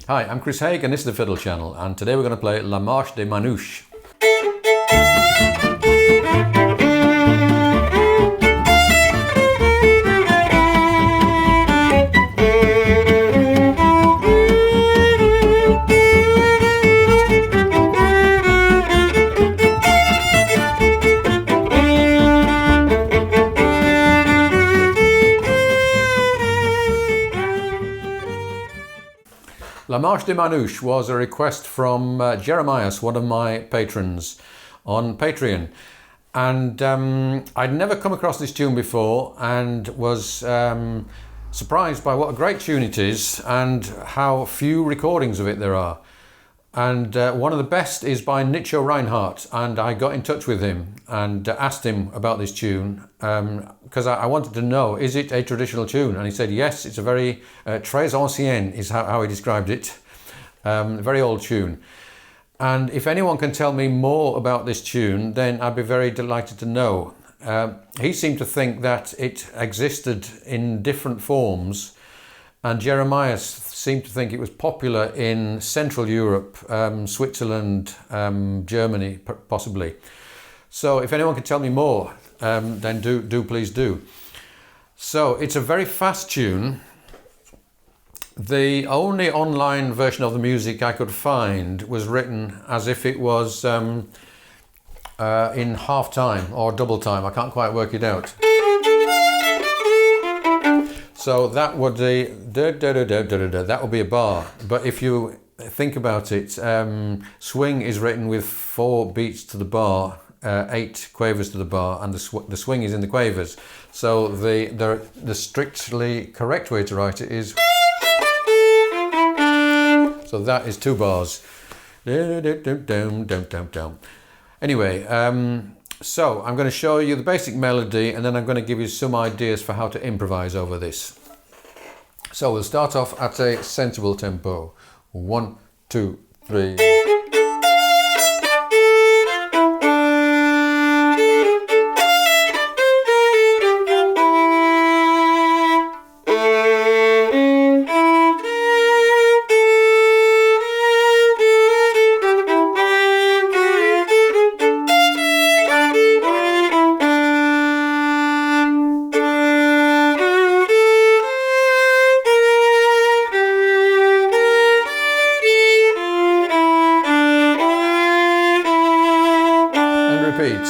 Hi, I'm Chris Haigh and this is the Fiddle channel, and today we're going to play La Marche des Manouches. La Marche des Manouches was a request from Jeremias, one of my patrons on Patreon, and I'd never come across this tune before and was surprised by what a great tune it is and how few recordings of it there are. And one of the best is by Nicho Reinhardt, and I got in touch with him and asked him about this tune because I wanted to know, is it a traditional tune? And he said yes, it's a very très ancienne is how he described it, very old tune. And if anyone can tell me more about this tune, then I'd be very delighted to know. He seemed to think that it existed in different forms, and Jeremias seemed to think it was popular in Central Europe, Switzerland, Germany, possibly. So if anyone can tell me more, then do please do. So it's a very fast tune. The only online version of the music I could find was written as if it was in half time or double time. I can't quite work it out. So that would be that would be a bar. But if you think about it, swing is written with 4 beats to the bar, 8 quavers to the bar, and the swing is in the quavers. So the strictly correct way to write it is. So that is 2 bars. Anyway. So I'm going to show you the basic melody, and then I'm going to give you some ideas for how to improvise over this. So we'll start off at a sensible tempo. 1, 2, 3. Repeat.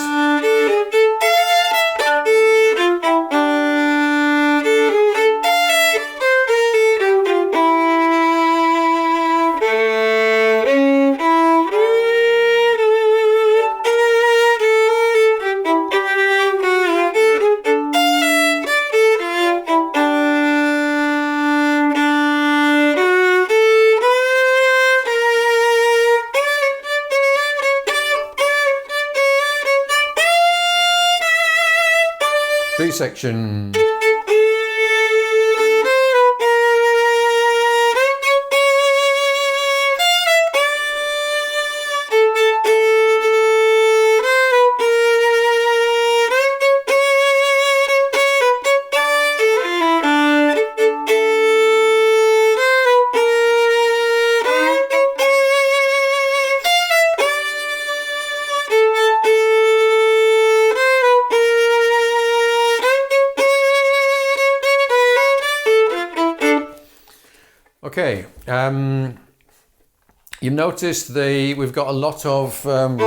B section. Okay, you notice we've got a lot of we've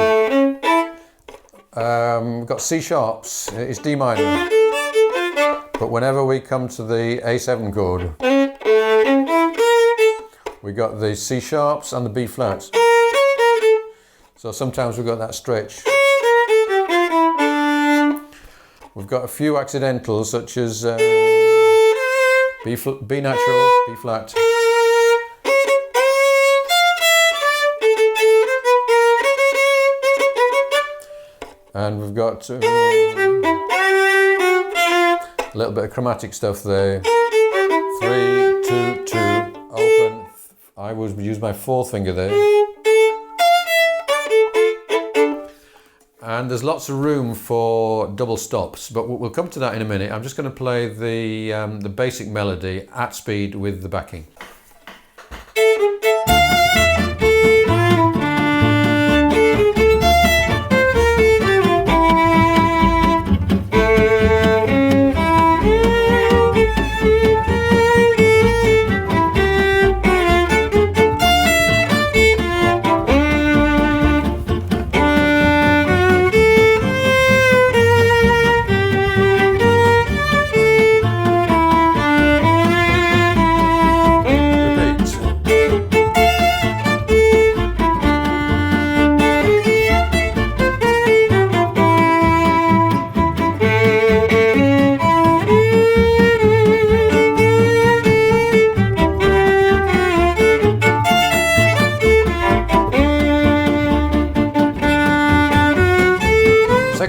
got C sharps. It's D minor, but whenever we come to the A7 chord, we got the C sharps and the B flats. So sometimes we've got that stretch. We've got a few accidentals such as B natural, B flat. And we've got a little bit of chromatic stuff there. 3, 2, 2, open. I would use my 4th finger there. And there's lots of room for double stops, but we'll come to that in a minute. I'm just going to play the basic melody at speed with the backing.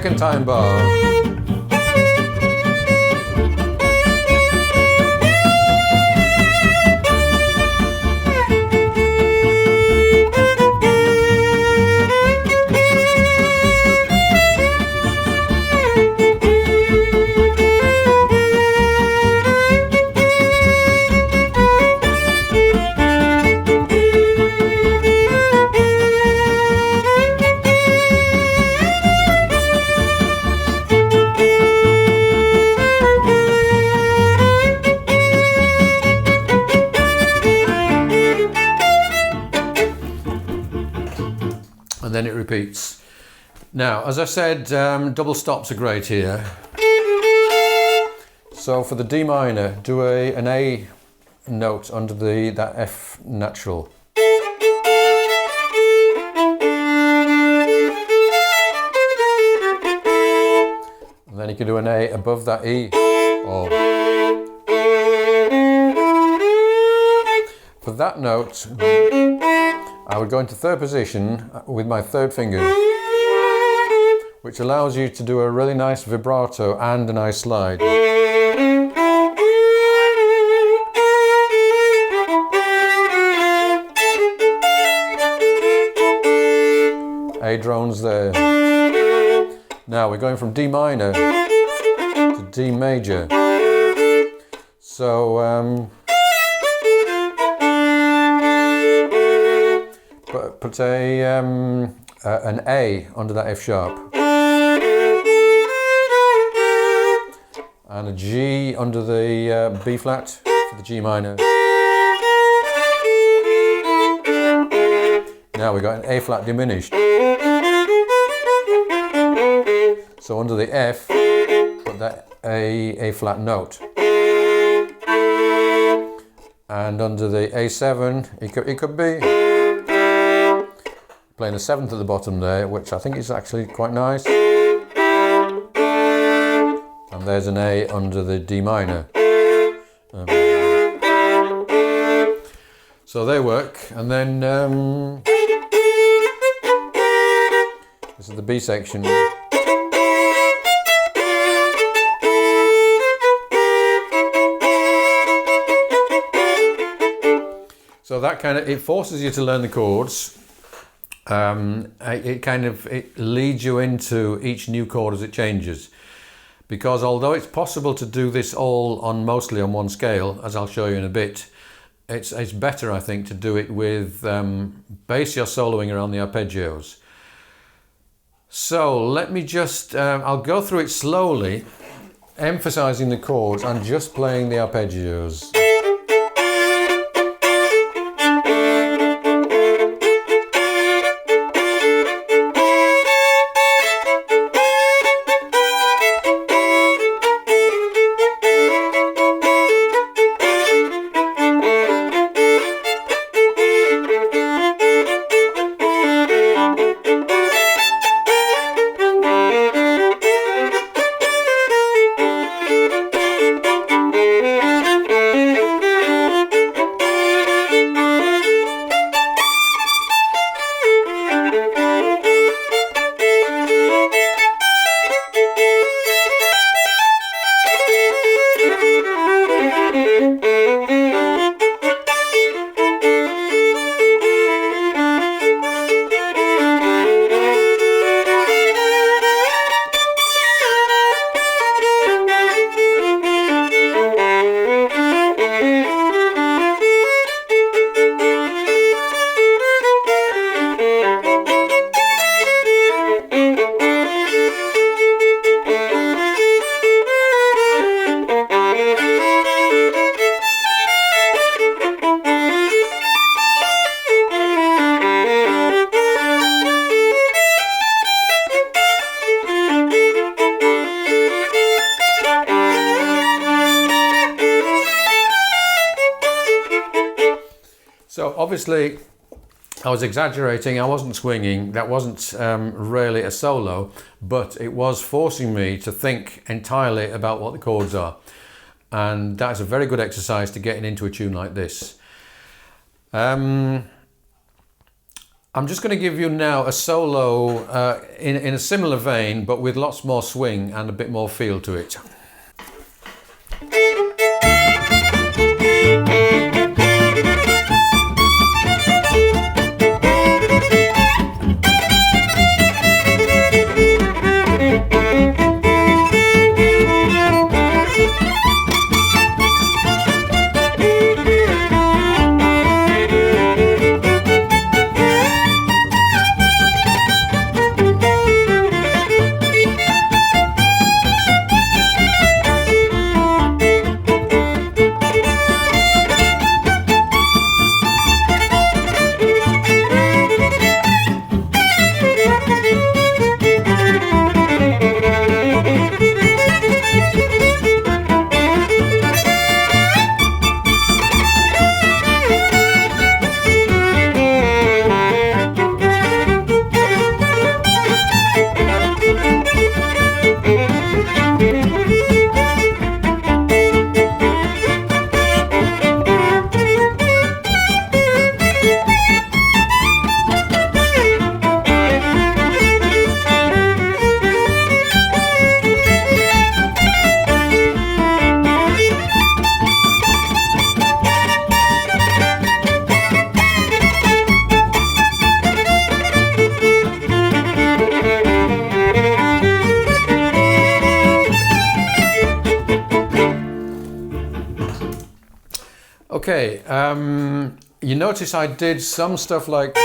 second time bar. And then it repeats. Now, as I said, double stops are great here. So for the D minor, do an A note under that F natural. And then you can do an A above that E. Or for that note, I would go into third position with my third finger, which allows you to do a really nice vibrato and a nice slide. A drones there. Now we're going from D minor to D major. So put an A under that F sharp and a G under the B flat for the G minor. Now we've got an A flat diminished. So under the F, put that A flat note. And under the A7, it could be playing a seventh at the bottom there, which I think is actually quite nice. And there's an A under the D minor. So they work. And then this is the B section. So that it forces you to learn the chords. It leads you into each new chord as it changes. Because although it's possible to do this all mostly on one scale, as I'll show you in a bit, it's better, I think, to do it with bass you're soloing around the arpeggios. So let me just, I'll go through it slowly, emphasizing the chords and just playing the arpeggios. So obviously I was exaggerating, I wasn't swinging, that wasn't really a solo, but it was forcing me to think entirely about what the chords are. And that's a very good exercise to getting into a tune like this. I'm just going to give you now a solo in a similar vein, but with lots more swing and a bit more feel to it. Okay, you notice I did some stuff like...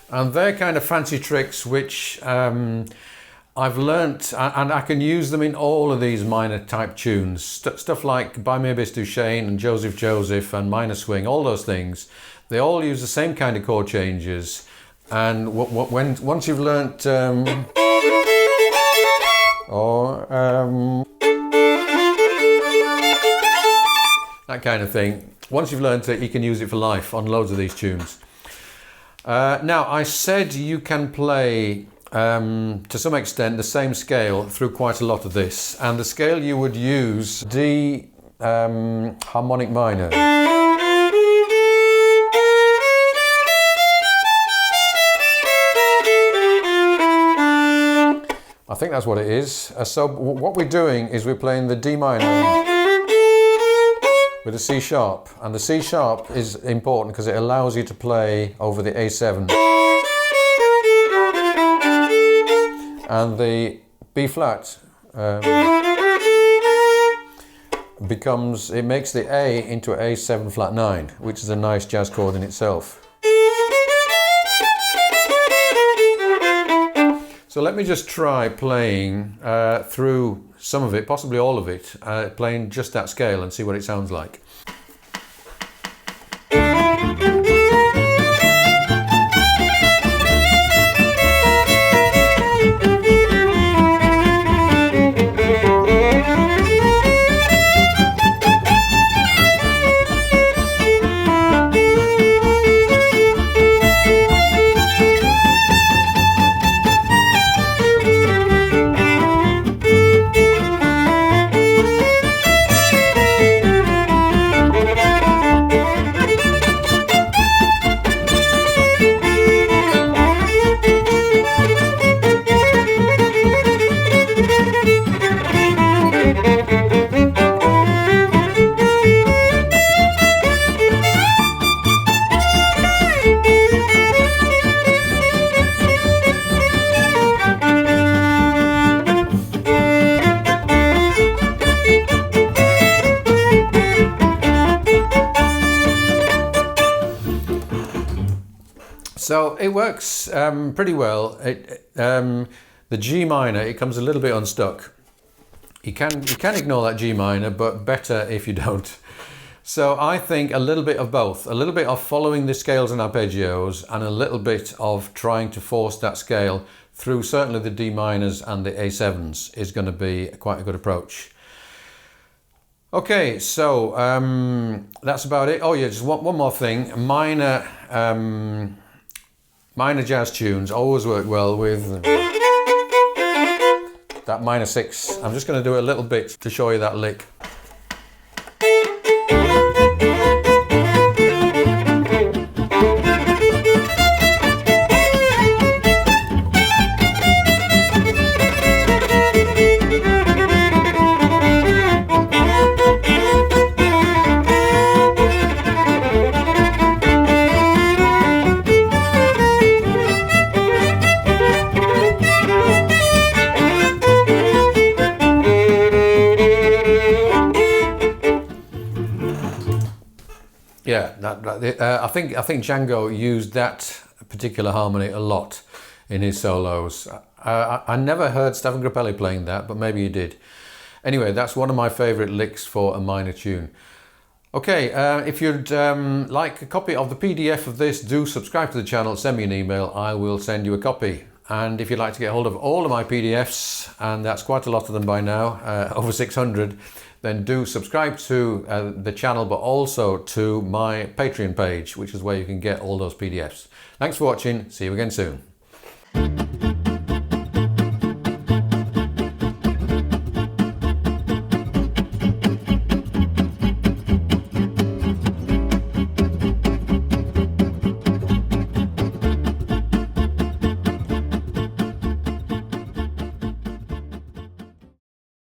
And they're kind of fancy tricks which I've learnt, and I can use them in all of these minor type tunes. Stuff like By Me a Bis Duchesne and Joseph Joseph and Minor Swing, all those things. They all use the same kind of chord changes. And once you've learnt... that kind of thing. Once you've learned it, you can use it for life on loads of these tunes. Now, I said you can play, to some extent, the same scale through quite a lot of this. And the scale you would use, D harmonic minor. I think that's what it is. So what we're doing is we're playing the D minor with a C sharp, and the C sharp is important because it allows you to play over the A7, and the B flat it makes the A into an A7 flat 9, which is a nice jazz chord in itself. So let me just try playing through some of it, possibly all of it, playing just that scale and see what it sounds like. So it works pretty well. The G minor, it comes a little bit unstuck. You can ignore that G minor, but better if you don't. So I think a little bit of both. A little bit of following the scales and arpeggios, and a little bit of trying to force that scale through certainly the D minors and the A7s is going to be quite a good approach. Okay, so that's about it. Oh yeah, just one more thing. Minor jazz tunes always work well with that minor 6. I'm just going to do a little bit to show you that lick. Yeah, I think Django used that particular harmony a lot in his solos. I never heard Stefan Grappelli playing that, but maybe he did. Anyway, that's one of my favourite licks for a minor tune. Okay, if you'd like a copy of the PDF of this, do subscribe to the channel, send me an email, I will send you a copy. And if you'd like to get hold of all of my PDFs, and that's quite a lot of them by now, over 600, then do subscribe to the channel, but also to my Patreon page, which is where you can get all those PDFs. Thanks for watching, see you again soon.